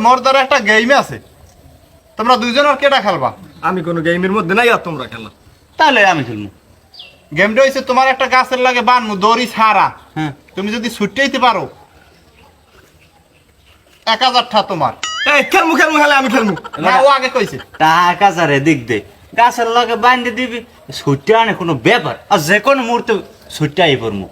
মোর দ্বারা একটা গেম আছে, তোমরা দুইজন আর কেটা খেলবা? আমি কোনো গেমের মধ্যে নাই, আর তোমরা খেলা। তাহলে আমি খেলবো। গেমটা হইছে তোমার একটা গাছের লাগে বানমু দড়ি ছাড়া, হ্যাঁ তুমি যদি ছুটতেইতে পারো 1000 টা তোমার। এই খেলমু খেলমু খেলে আমি খেলমু। না ও আগে কইছে টাকা যারে দিক দে গাছের লগে বান্ধে দিবি, ছুটে আনে কোনো ব্যাপার, আর যে কোনো মুহূর্তে ছুটে আই পড়মু।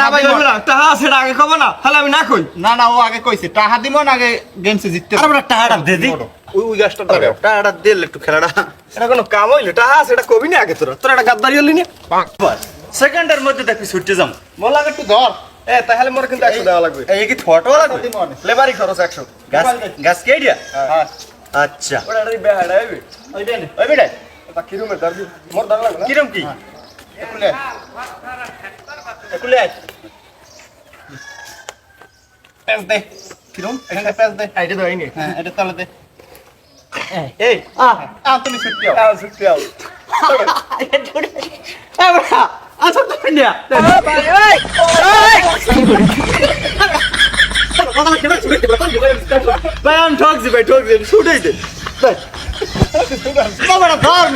না ভাই হইবে না, টাহা সেটা আগে খাবো না, তাহলে আমি না কই। না না ও আগে কইছে টাকা দিব না, আগে গেমসে জিততে আর আমরা টাকাটা দে দি, ওই গাছটা ধরে টাকাটা দিলে একটু খেলাটা এটা কোনো কাম হইলো? টাহা সেটা কবি না আগে, তোরা একটা গাদ্দারি হলি না। সেকেন্ডের মধ্যে দেখবি ছুটে যাম। মোলা একটু ধর। তাহলে মোর কিন্তু 100 দেওয়া লাগবে। এই কি ফটো লাগবে? লেবারি খরচ 100। গাছ গাছ কেডিয়া? হ্যাঁ আচ্ছা ওটা বেহাড়া হইবে। ওই দেন ওই বেটা তা কিরমের দাবি মোর দাম লাগবে না। কিরম কি একুলে একুলে পেস দে। কিরম এখানে পেস দে। আইটা দাও ইনি। হ্যাঁ এটা তাহলে দে। এই তুমি ছুটতে যাও। আও সুতি আও। এবড়া আচ্ছা তো নিয়া ভাই আমি ঠকছি ভাই, ঠকছি, ছুটেই দে ভাই। বাবারা ধর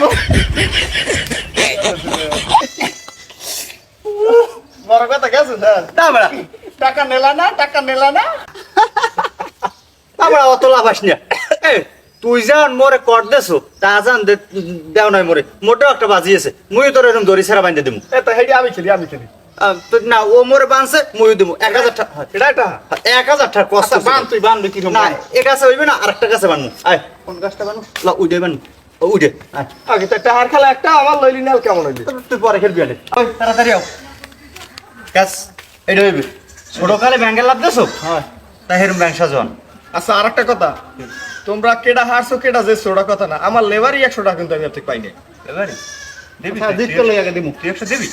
বড় কথা গেছে স্যার। তাবড়া টাকা নেলা না, টাকা নেলা না। তাবড়া অত লাভ আস না। তুই যান মোরে কর দেছো, তা জান দেও নাই মোরে, মোটেও একটা বাজিয়েছে, মুই তোর এরকম দড়ি ছাড়া বাঁধতে দিমু। তা হেডি আমি খেলি। তো না ও মোরে বাঁধছে, মুই দিমু 1000 টাকা। এটা 1000 টাকা কষ্ট। আচ্ছা বান তুই বানবি কি না এ গাছে হইবে না, আরেকটা গাছে বানমু। আয় কোন গাছটা বানু? ল উঠে বানু, উঠে আয় আগে তো টাহার খেলা একটা আমার লইলি নাল কেমন হইলি? তুই পরে খেলবি আলে। ওই তাড়াতাড়ি আও গাছ এটা হইবে। ছোট কালে ব্যাঙ্গের লাভ দেছো? হ্যাঁ। তা হেরম ব্যাংক সাজন। আচ্ছা আরেকটা কথা, তোমরা কেডা হারছো কেডা যে সোডা কথা না, আমার লেবারই 100 টাকা কিন্তু আমি আপনি পাই নাই। এবারে দেবি হ্যাঁ জিততে লই আগে দিমু। তুই 100 দেবি।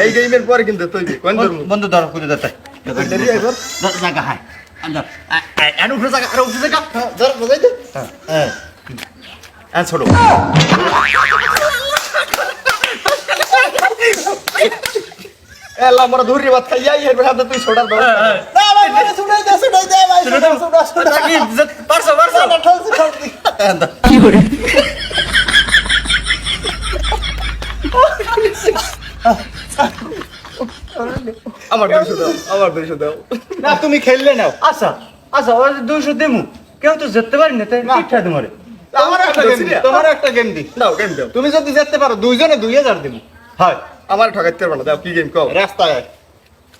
এই গেমের পরে কিন্তু তুই কোন ধরমু বন্ধু ধর কুদে দতে দেরি আইবার। জায়গা হাই আন্দর আর উঠে জায়গা, আর উঠে জায়গা। ধর বুঝাই দে। হ্যাঁ আর ছোট এলা আমরা ধরি বাত খাইয়াই এর হাতে তুই সোডা দাও। না ভাই মানে শুনাই দে ভাই। শুনা। কি পারছো পারছো ঠলছি। কি করে আমার 200 দাও। না তুমি খেললে নাও। আচ্ছা আচ্ছা ওর 200 দেমু, কেউ তো যেতে পারি না, তাই ঠিকঠাক তোমারে। আমার একটা গেম দি। তোমার একটা গেম দি। দাও গেম দাও। তুমি যদি জিততে পারো দুইজনে 2000 দিমু। হয় আমার ঠকাইতে পারো না, দাও কি গেম কও। রাস্তায় আয়।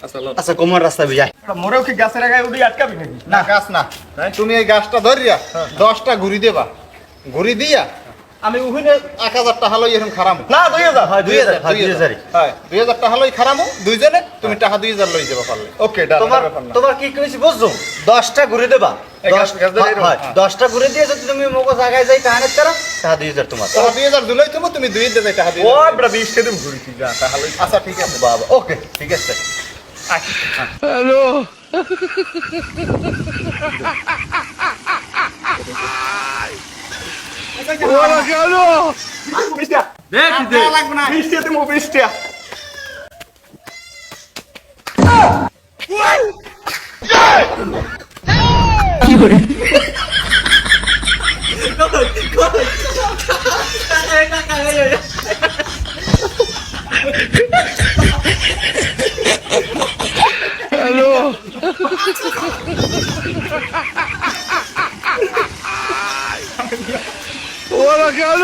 আচ্ছা লও। আচ্ছা কোমর রাস্তা বিজায়। মোরেও কি গাছের আগায় উড়ি আটকাবি নাকি? না গাছ না, তুমি এই গাছটা ধরিয়া 10টা ঘুরি দেবা, ঘুরি দিয়া আমি উহিনে 1000 টাকা লই এরকম খারামু। না 2000। হয় 2000 হয় 2000 হ্যাঁ 2000 টাকা লই খারামু দুইজনে, তুমি টাকা 2000 লই যাবা পারলে। ওকে ডান। তোমার তোমার কি কইছি বুঝছো, 10টা ঘুরে দেবা। এই গাছ ধরে এরকম। হয় 10টা ঘুরে দিয়ে যদি তুমি মগো জায়গায় যাই তাহলে তারা 2000 তোমার। টাকা 2000 দিলেই তুমি 2 দিয়ে টাকা দিয়ে ও বড় 20 কে দিম ঘুরি কি যা তাহলে। আচ্ছা ঠিক আছে। বাবা ওকে ঠিক আছে। ওরা গেল। 20 টা। দেখি দে টাকা লাগবে না। 20 টা তুমি 20 টা। ওরা গেল।